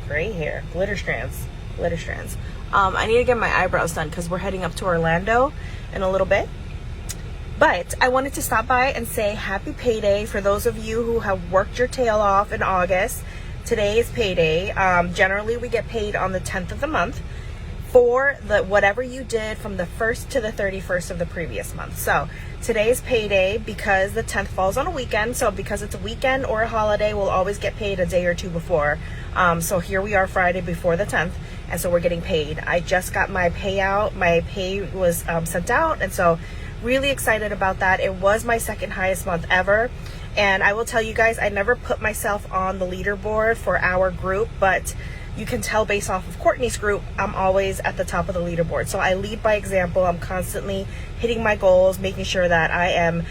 gray hair, glitter strands. I need to get my eyebrows done because we're heading up to Orlando in a little bit. But I wanted to stop by and say happy payday for those of you who have worked your tail off in August. Today is payday. Generally we get paid on the 10th of the month for whatever you did from the 1st to the 31st of the previous month. So today is payday because the 10th falls on a weekend. So because it's a weekend or a holiday, we'll always get paid a day or two before. So here we are Friday before the 10th, and so we're getting paid. I just got my payout. My pay was sent out, and so really excited about that. It was my second highest month ever. And I will tell you guys, I never put myself on the leaderboard for our group, but you can tell based off of Courtney's group, I'm always at the top of the leaderboard. So I lead by example. I'm constantly hitting my goals, making sure that I am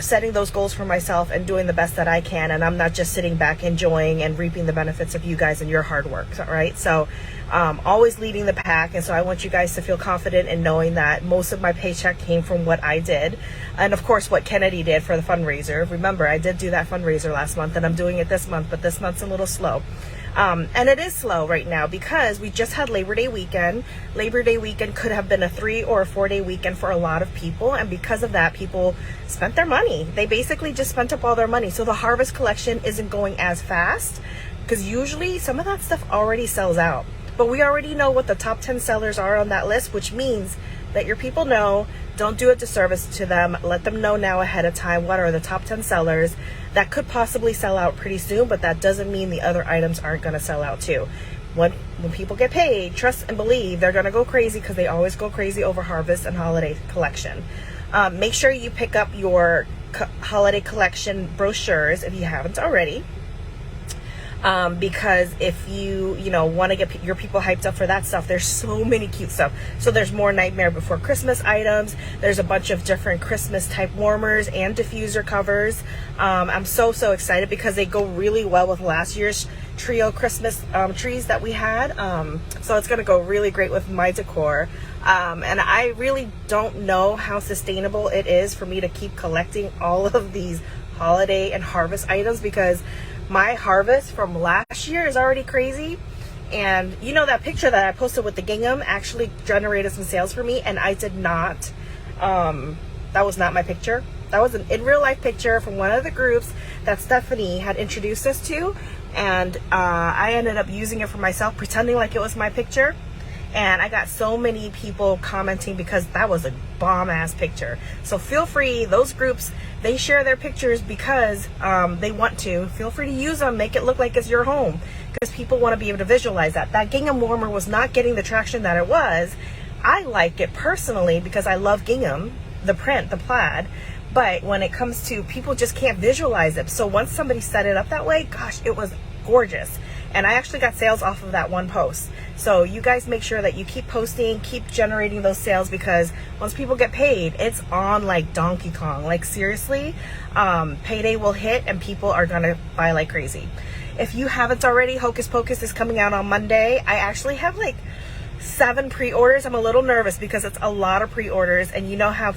setting those goals for myself and doing the best that I can. And I'm not just sitting back enjoying and reaping the benefits of you guys and your hard work, right? So always leading the pack. And so I want you guys to feel confident in knowing that most of my paycheck came from what I did. And of course, what Kennedy did for the fundraiser. Remember, I did do that fundraiser last month, and I'm doing it this month, but this month's a little slow. And it is slow right now because we just had Labor Day weekend. Labor Day weekend could have been a 3 or a 4 day weekend for a lot of people. And because of that, people spent their money. They basically just spent up all their money. So the harvest collection isn't going as fast because usually some of that stuff already sells out. But we already know what the top 10 sellers are on that list, which means that your people know. Don't do a disservice to them. Let them know now ahead of time what are the top 10 sellers that could possibly sell out pretty soon, but that doesn't mean the other items aren't going to sell out too. When people get paid, trust and believe they're going to go crazy because they always go crazy over harvest and holiday collection. Make sure you pick up your holiday collection brochures if you haven't already. Because if you want to get your people hyped up for that stuff, there's so many cute stuff. So there's more Nightmare Before Christmas items. There's a bunch of different Christmas type warmers and diffuser covers. I'm so excited because they go really well with last year's trio Christmas trees that we had. So it's going to go really great with my decor. And I really don't know how sustainable it is for me to keep collecting all of these holiday and harvest items because my harvest from last year is already crazy. And you know, that picture that I posted with the gingham actually generated some sales for me, and I did not, that was not my picture. That was an in real life picture from one of the groups that Stephanie had introduced us to. And I ended up using it for myself, pretending like it was my picture. And I got so many people commenting because that was a bomb ass picture. So feel free, those groups, they share their pictures because they want to. Feel free to use them, make it look like it's your home, because people want to be able to visualize that. That gingham warmer was not getting the traction that it was. I like it personally because I love gingham, the print, the plaid. But when it comes to people just can't visualize it. So once somebody set it up that way, gosh, it was gorgeous. And I actually got sales off of that one post. So you guys make sure that you keep posting, keep generating those sales, because once people get paid, it's on like Donkey Kong. Like seriously, payday will hit and people are gonna buy like crazy. If you haven't already, Hocus Pocus is coming out on Monday. I actually have like 7 pre-orders. I'm a little nervous because it's a lot of pre-orders, and you know how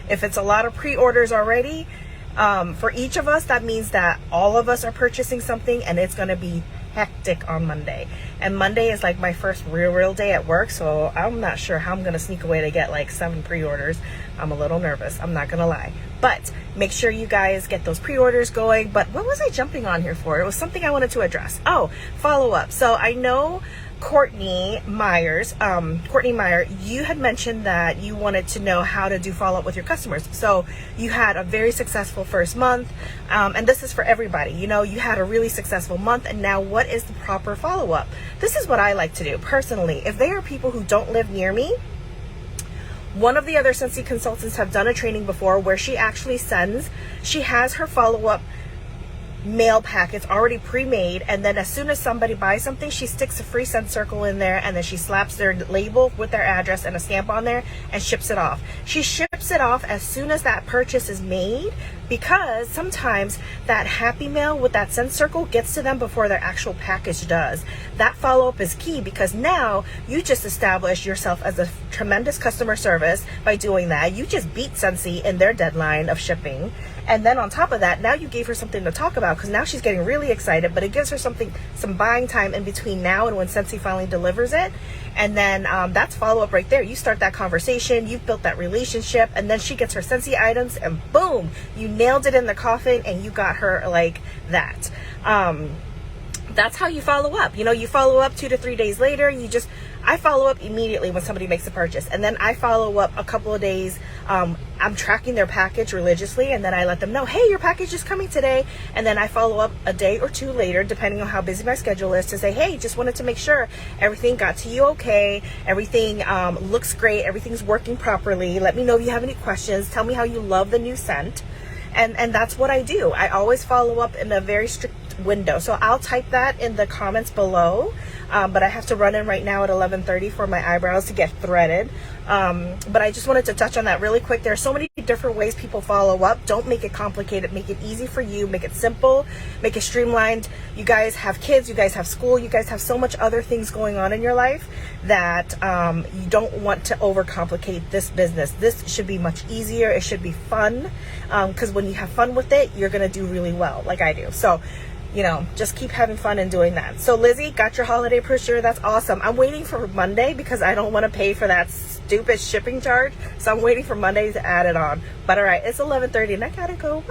if it's a lot of pre-orders already, for each of us, that means that all of us are purchasing something, and it's gonna be hectic on Monday. And Monday is like my first real day at work, so I'm not sure how I'm gonna sneak away to get like 7 pre-orders. I'm a little nervous, I'm not gonna lie. But make sure you guys get those pre-orders going. But what was I jumping on here for? It was something I wanted to address. Oh, follow-up. So I know Courtney Meyer, you had mentioned that you wanted to know how to do follow-up with your customers. So you had a very successful first month, and this is for everybody. You know, you had a really successful month, and now what is the proper follow-up? This is what I like to do personally. If they are people who don't live near me, one of the other Scentsy consultants have done a training before where she actually she has her follow-up mail packets already pre-made, and then as soon as somebody buys something, she sticks a free scent circle in there, and then she slaps their label with their address and a stamp on there and ships it off. She ships it off as soon as that purchase is made, because sometimes that happy mail with that scent circle gets to them before their actual package does. That follow-up is key, because now you just established yourself as a tremendous customer service by doing that. You just beat Scentsy in their deadline of shipping. And then on top of that, now you gave her something to talk about, because now she's getting really excited, but it gives her some buying time in between now and when Scentsy finally delivers it. And then that's follow-up right there. You start that conversation, you've built that relationship, and then she gets her Scentsy items, and boom, you nailed it in the coffin, and you got her like that. That's how you follow up. You follow up 2 to 3 days later. I follow up immediately when somebody makes a purchase, and then I follow up a couple of days. I'm tracking their package religiously, and then I let them know, hey, your package is coming today. And then I follow up a day or two later, depending on how busy my schedule is, to say, hey, just wanted to make sure everything got to you okay, everything looks great, everything's working properly. Let me know if you have any questions. Tell me how you love the new scent. And that's what I do. I always follow up in a very strict window. So I'll type that in the comments below, but I have to run in right now at 11:30 for my eyebrows to get threaded. But I just wanted to touch on that really quick. There are so many different ways people follow up. Don't make it complicated. Make it easy for you. Make it simple. Make it streamlined. You guys have kids. You guys have school. You guys have so much other things going on in your life that you don't want to overcomplicate this business. This should be much easier. It should be fun, because when you have fun with it, you're going to do really well, like I do. So just keep having fun and doing that. So Lizzie, got your holiday brochure. That's awesome. I'm waiting for Monday because I don't want to pay for that stupid shipping charge. So I'm waiting for Monday to add it on. But all right, it's 11:30 and I gotta go.